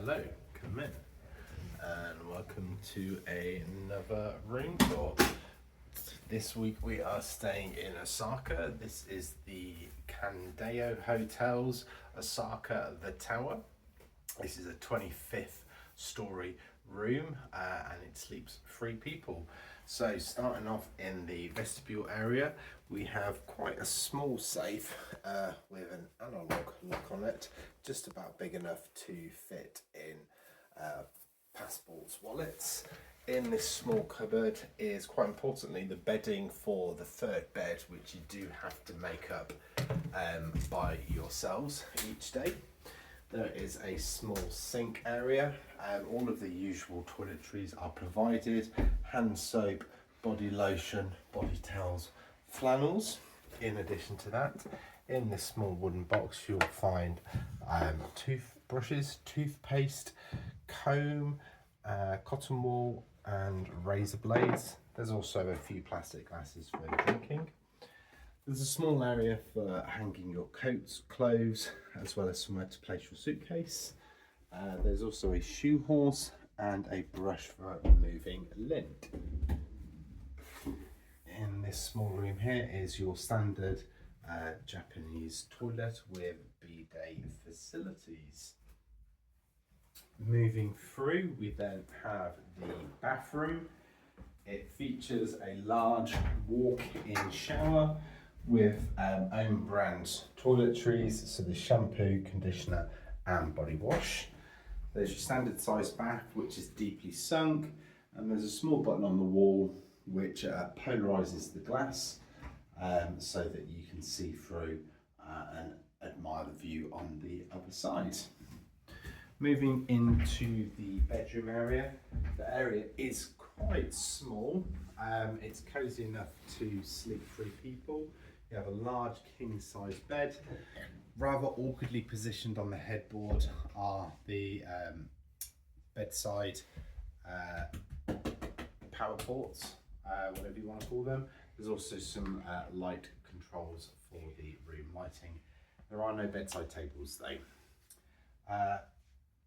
Hello, come in and welcome to another room tour. This week we are staying in Osaka. This is the Candeo Hotels, Osaka the Tower. This is a 25th story room and it sleeps 3 people. So starting off in the vestibule area, we have quite a small safe with an analog lock on it, just about big enough to fit in passports, wallets. In this small cupboard is, quite importantly, the bedding for the 3rd bed, which you do have to make up by yourselves each day. There is a small sink area. All of the usual toiletries are provided: hand soap, body lotion, body towels, flannels. In addition to that, in this small wooden box you'll find toothbrushes, toothpaste, comb, cotton wool and razor blades. There's also a few plastic glasses for drinking. There's a small area for hanging your coats, clothes, as well as somewhere to place your suitcase. There's also a shoe horse and a brush for removing lint. In this small room here is your standard Japanese toilet with bidet facilities. Moving through, we then have the bathroom. It features a large walk-in shower with own brand toiletries, so the shampoo, conditioner and body wash. There's your standard size bath, which is deeply sunk, and there's a small button on the wall which polarizes the glass so that you can see through and admire the view on the other side. Moving into the bedroom area, the area is quite small. It's cozy enough to sleep 3 people. You have a large king size bed. Rather awkwardly positioned on the headboard are the bedside power ports, whatever you want to call them. There's also some light controls for the room lighting. There are no bedside tables though.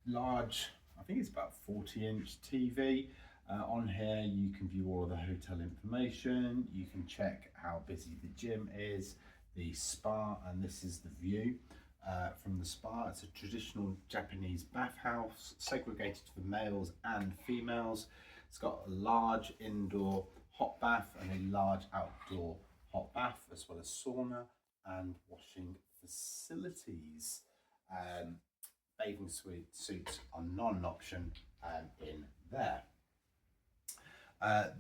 Large, I think it's about 40-inch TV. On here you can view all of the hotel information, you can check how busy the gym is, the spa, and this is the view from the spa. It's a traditional Japanese bathhouse, segregated for males and females. It's got a large indoor hot bath and a large outdoor hot bath, as well as sauna and washing facilities. Bathing suits are not an option in there.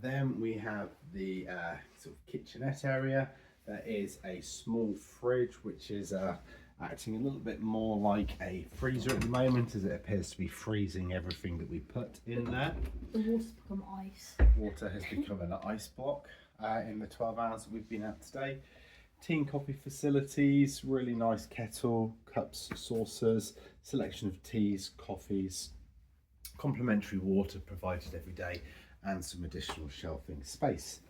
Then we have the sort of kitchenette area. There is a small fridge which is acting a little bit more like a freezer at the moment, as it appears to be freezing everything that we put in there. The water's become ice. Water has become an ice block in the 12 hours that we've been out today. Tea and coffee facilities, really nice kettle, cups, saucers, selection of teas, coffees, complimentary water provided every day, and some additional shelving space.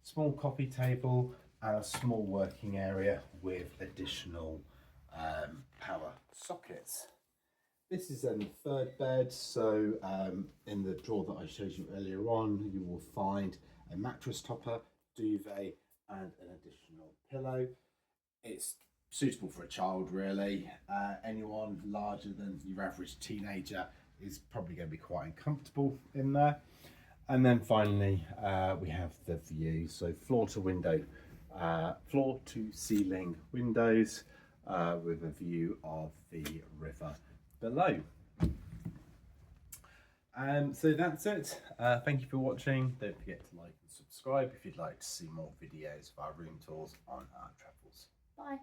Small coffee table and a small working area with additional power sockets. This is then the 3rd bed, so in the drawer that I showed you earlier on, you will find a mattress topper, duvet and an additional pillow. It's suitable for a child really. Anyone larger than your average teenager is probably going to be quite uncomfortable in there. And then finally we have the view, so floor to ceiling windows with a view of the river below. So that's it. Thank you for watching. Don't forget to like and subscribe if you'd like to see more videos of our room tours on our travels. Bye.